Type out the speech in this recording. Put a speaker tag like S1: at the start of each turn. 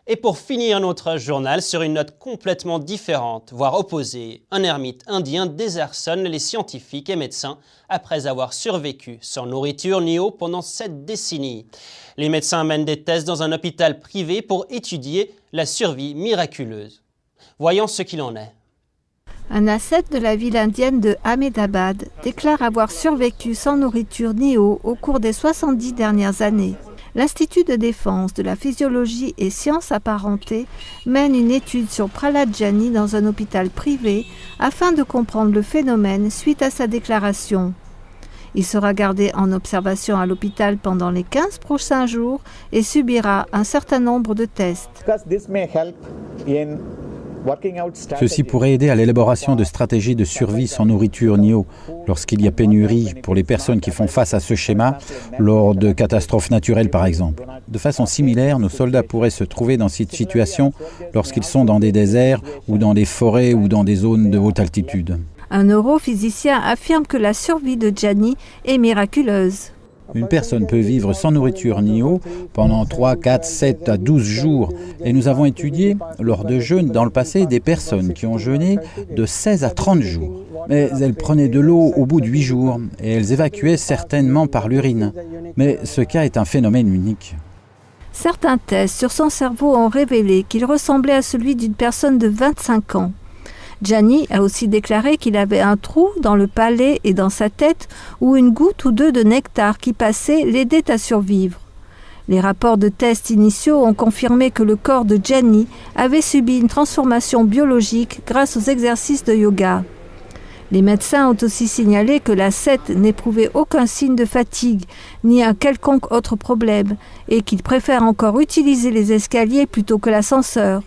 S1: Et pour finir notre journal sur une note complètement différente, voire opposée, un ermite indien désarçonne les scientifiques et médecins après avoir survécu sans nourriture ni eau pendant 7 décennies. Les médecins mènent des tests dans un hôpital privé pour étudier la survie miraculeuse. Voyons ce qu'il en est.
S2: Un ascète de la ville indienne de Ahmedabad déclare avoir survécu sans nourriture ni eau au cours des 70 dernières années. L'Institut de défense de la physiologie et sciences apparentées mène une étude sur Prahlad Jani dans un hôpital privé afin de comprendre le phénomène suite à sa déclaration. Il sera gardé en observation à l'hôpital pendant les 15 prochains jours et subira un certain nombre de tests.
S3: Ceci pourrait aider à l'élaboration de stratégies de survie sans nourriture ni eau lorsqu'il y a pénurie pour les personnes qui font face à ce schéma lors de catastrophes naturelles par exemple. De façon similaire, nos soldats pourraient se trouver dans cette situation lorsqu'ils sont dans des déserts ou dans des forêts ou dans des zones de haute altitude.
S2: Un neurophysicien affirme que la survie de Jani est miraculeuse.
S3: Une personne peut vivre sans nourriture ni eau pendant 3, 4, 7 à 12 jours. Et nous avons étudié, lors de jeûnes dans le passé, des personnes qui ont jeûné de 16 à 30 jours. Mais elles prenaient de l'eau au bout de 8 jours et elles évacuaient certainement par l'urine. Mais ce cas est un phénomène unique.
S2: Certains tests sur son cerveau ont révélé qu'il ressemblait à celui d'une personne de 25 ans. Jani a aussi déclaré qu'il avait un trou dans le palais et dans sa tête où une goutte ou deux de nectar qui passait l'aidait à survivre. Les rapports de tests initiaux ont confirmé que le corps de Jani avait subi une transformation biologique grâce aux exercices de yoga. Les médecins ont aussi signalé que l'ascète n'éprouvait aucun signe de fatigue ni un quelconque autre problème et qu'il préfère encore utiliser les escaliers plutôt que l'ascenseur.